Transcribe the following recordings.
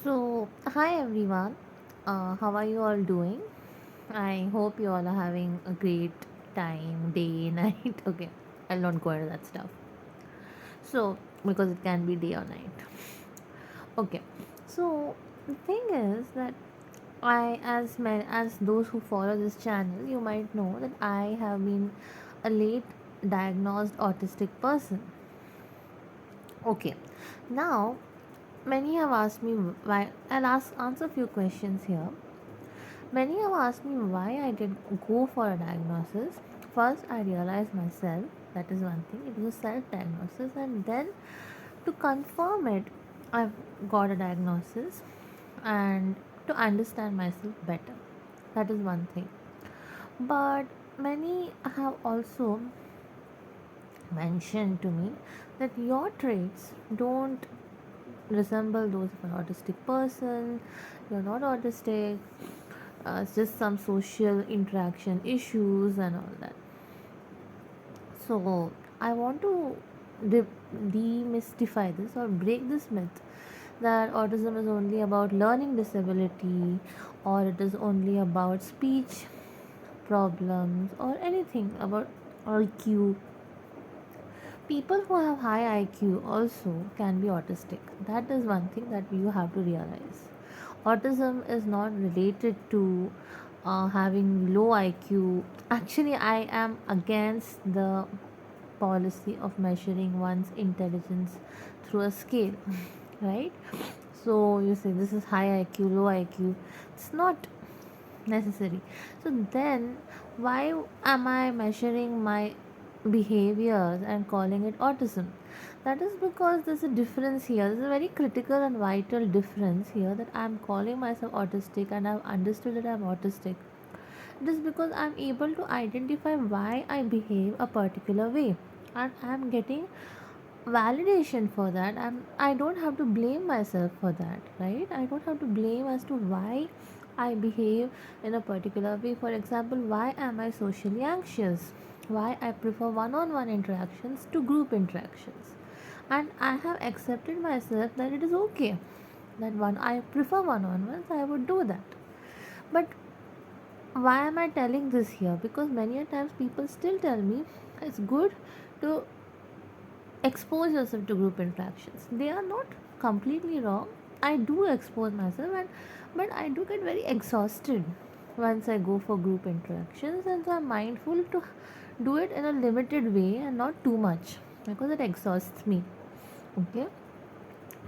So, hi everyone. How are you all doing? I hope you all are having a great time, day, night. Okay, I'll not go into that stuff. So, because it can be day or night. Okay, so the thing is that as those who follow this channel, you might know that I have been a late diagnosed autistic person. Okay, now many have asked me why. Answer a few questions here. Many have asked me why I did go for a diagnosis. First, I realized myself, that is one thing, it was a self diagnosis, and then to confirm it, I've got a diagnosis and to understand myself better. That is one thing. But many have also mentioned to me that your traits don't resemble those of an autistic person, you're not autistic, it's just some social interaction issues and all that. So, I want to demystify this or break this myth that autism is only about learning disability or it is only about speech problems or anything about IQ. People who have high IQ also can be autistic. That is one thing that you have to realize. Autism is not related to having low IQ. Actually, I am against the policy of measuring one's intelligence through a scale, right? So you say this is high IQ, low IQ. It's not necessary. So then, why am I measuring my behaviors and calling it autism? That is because there's a difference here. There's a very critical and vital difference here that I'm calling myself autistic and I've understood that I'm autistic. It is because I'm able to identify why I behave a particular way and I'm getting validation for that. I don't have to blame myself for that, right? I don't have to blame as to why I behave in a particular way. For example, why am I socially anxious? Why I prefer one-on-one interactions to group interactions? And I have accepted myself that it is okay that one I prefer one-on-ones, I would do that. But why am I telling this here? Because many a times people still tell me it's good to expose yourself to group interactions. They are not completely wrong. I do expose myself, and but I do get very exhausted once I go for group interactions, and so I'm mindful to do it in a limited way and not too much because it exhausts me. Okay,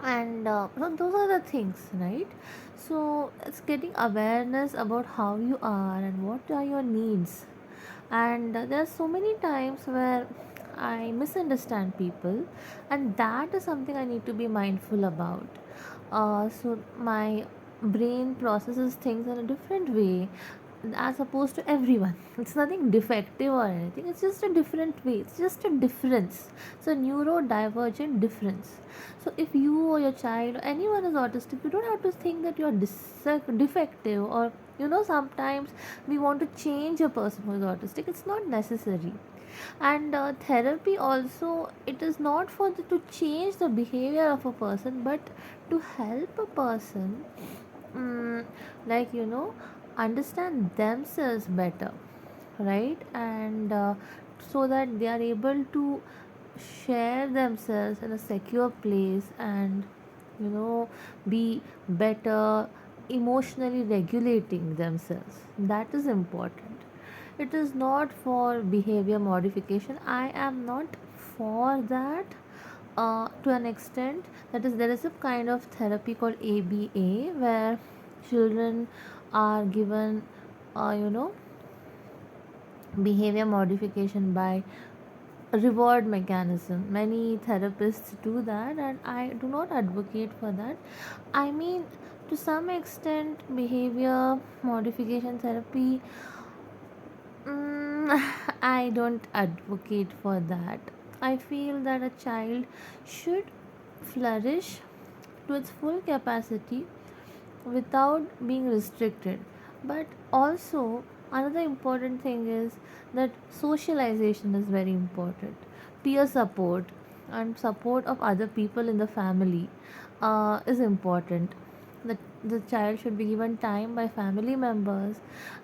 and so those are the things, right? So it's getting awareness about how you are and what are your needs. And there are so many times where I misunderstand people, and that is something I need to be mindful about. So my brain processes things in a different way as opposed to everyone. It's nothing defective or anything, it's just a different way, it's just a difference. So neurodivergent difference. So if you or your child or anyone is autistic, you don't have to think that you're defective, or sometimes we want to change a person who is autistic. It's not necessary. And therapy also, it is not for to change the behavior of a person, but to help a person, mm, like understand themselves better, right? And so that they are able to share themselves in a secure place and be better emotionally regulating themselves. That is important. It is not for behavior modification. I am not for that. To an extent, that is, there is a kind of therapy called ABA where children are given behavior modification by reward mechanism. Many therapists do that, and I do not advocate for that. I mean, to some extent, behavior modification therapy, I don't advocate for that. I feel that a child should flourish to its full capacity without being restricted. But also, another important thing is that socialization is very important. Peer support and support of other people in the family is important. that the child should be given time by family members,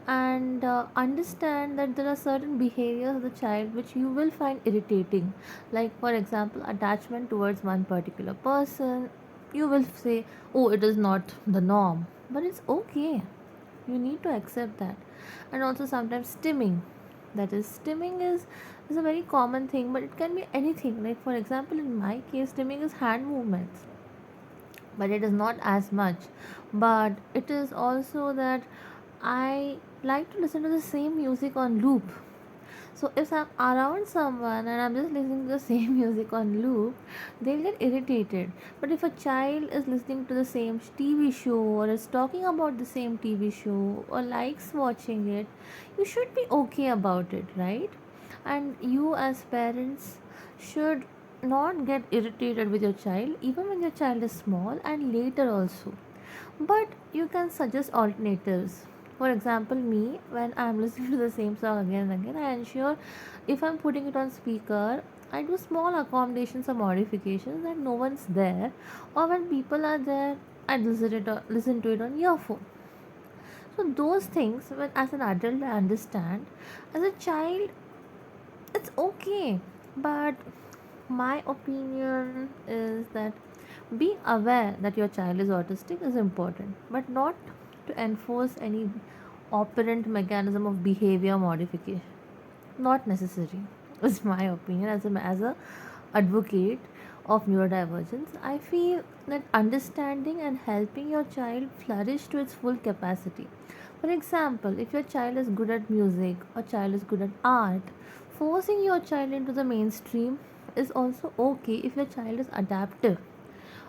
and understand that there are certain behaviors of the child which you will find irritating, like for example attachment towards one particular person. You will say, oh, it is not the norm, but it's okay, you need to accept that. And also sometimes stimming, that is stimming is a very common thing, but it can be anything. Like for example, in my case, stimming is hand movements, but it is not as much. But it is also that I like to listen to the same music on loop. So if I'm around someone and I'm just listening to the same music on loop, they'll get irritated. But if a child is listening to the same TV show, or is talking about the same TV show, or likes watching it, you should be okay about it, right? And you as parents should not get irritated with your child even when your child is small, and later also. But you can suggest alternatives. For example, me, when I'm listening to the same song again and again, I ensure if I'm putting it on speaker, I do small accommodations or modifications that no one's there, or when people are there, I listen to it on earphone. So those things, when as an adult I understand, as a child it's okay. But my opinion is that being aware that your child is autistic is important, but not to enforce any operant mechanism of behavior modification. Not necessary, is my opinion. As a advocate of neurodivergence, I feel that understanding and helping your child flourish to its full capacity. For example, if your child is good at music or child is good at art, forcing your child into the mainstream is also okay if your child is adaptive.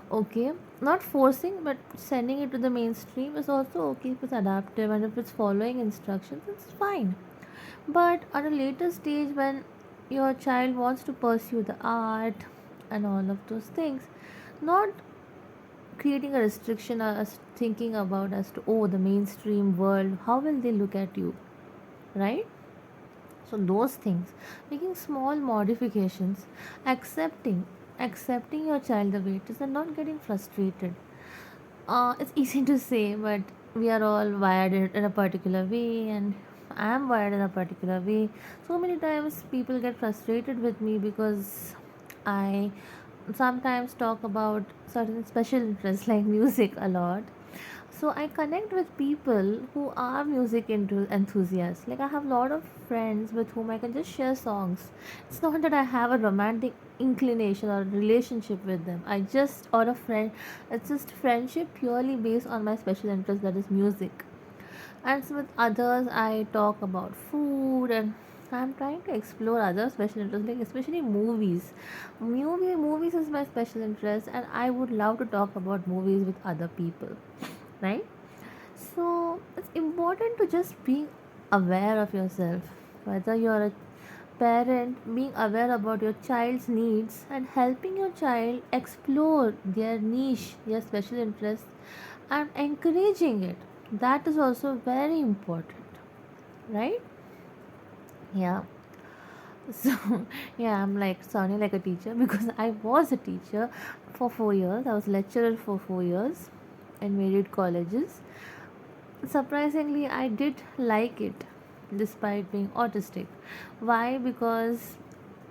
Okay, not forcing, but sending it to the mainstream is also okay if it's adaptive and if it's following instructions, it's fine. But at a later stage, when your child wants to pursue the art and all of those things, not creating a restriction or us thinking about as to, oh, the mainstream world, how will they look at you, right? So those things, making small modifications, accepting accepting your child the way it is, and not getting frustrated. It's easy to say, but we are all wired in a particular way, and I am wired in a particular way. So many times people get frustrated with me because I sometimes talk about certain special interests like music a lot. So I connect with people who are music enthusiasts. Like I have a lot of friends with whom I can just share songs. It's not that I have a romantic inclination or relationship with them. I just or a friend. It's just friendship purely based on my special interest, that is music. And so with others, I talk about food, and I'm trying to explore other special interests, like especially movies. Movies is my special interest, and I would love to talk about movies with other people, right? So it's important to just be aware of yourself, whether you're a parent, being aware about your child's needs and helping your child explore their niche, their special interests, and encouraging it. That is also very important, right? Yeah. So, yeah, I'm like sounding like a teacher because I was a teacher for 4 years. I was lecturer for 4 years in varied colleges. Surprisingly, I did like it despite being autistic. Why? Because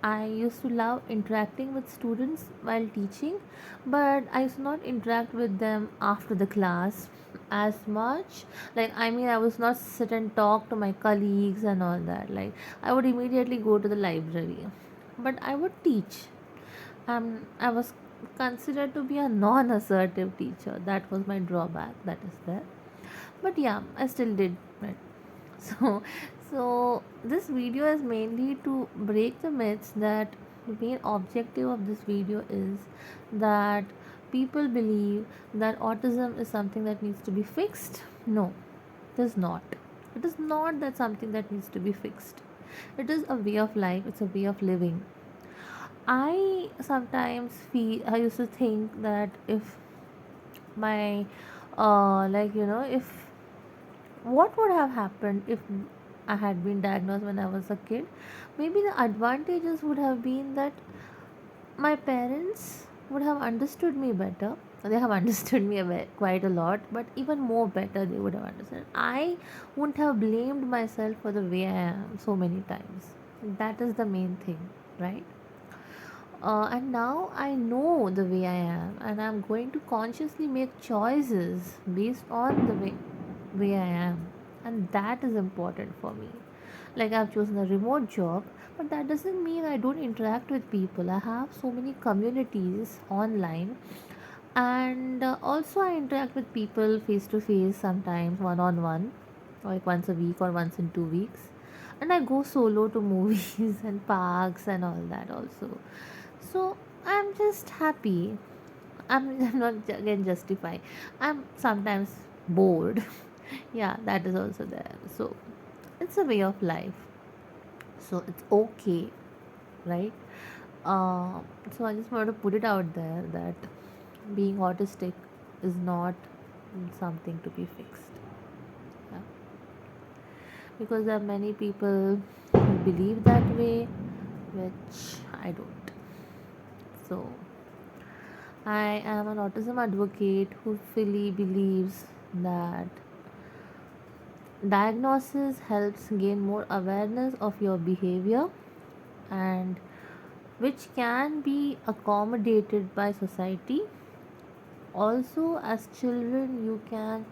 I used to love interacting with students while teaching, but I used to not interact with them after the class as much. Like, I mean, I was not sit and talk to my colleagues and all that. Like, I would immediately go to the library, but I would teach. I was considered to be a non-assertive teacher. That was my drawback. That is there, but yeah, I still did it. So so this video is mainly to break the myths, that the main objective of this video is that people believe that autism is something that needs to be fixed. No, it is not. It is not that something that needs to be fixed. It is a way of life, it's a way of living. I sometimes feel, I used to think that if my like if what would have happened if I had been diagnosed when I was a kid. Maybe the advantages would have been that my parents would have understood me better. They have understood me quite a lot, but even more better they would have understood. I wouldn't have blamed myself for the way I am so many times. That is the main thing, right? And now I know the way I am, and I'm going to consciously make choices based on the way I am, and that is important for me. Like, I've chosen a remote job, but that doesn't mean I don't interact with people. I have so many communities online, and also I interact with people face to face, sometimes one on one, like once a week or once in 2 weeks. And I go solo to movies and parks and all that also. So I'm just happy. I'm not again justify. I'm sometimes bored. Yeah, that is also there. So it's a way of life. So it's okay, right? So I just want to put it out there that being autistic is not something to be fixed. Yeah? Because there are many people who believe that way, which I don't. So I am an autism advocate who fully believes that diagnosis helps gain more awareness of your behavior, and which can be accommodated by society. Also, as children, you can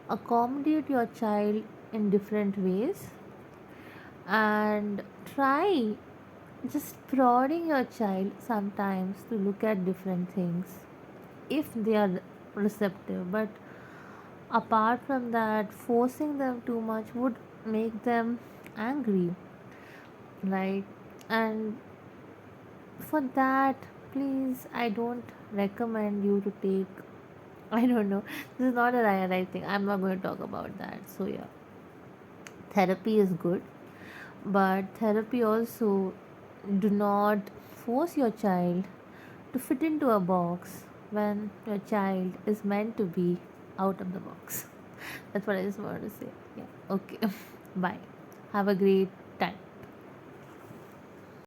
accommodate your child in different ways, and try just prodding your child sometimes to look at different things if they are receptive. But apart from that, forcing them too much would make them angry, right? And for that, please, I don't recommend you to take, I don't know, this is not a right thing. I'm not going to talk about that. So yeah, therapy is good, but therapy also, do not force your child to fit into a box when your child is meant to be out of the box. That's what I just wanted to say. Yeah. Okay. Bye. Have a great time.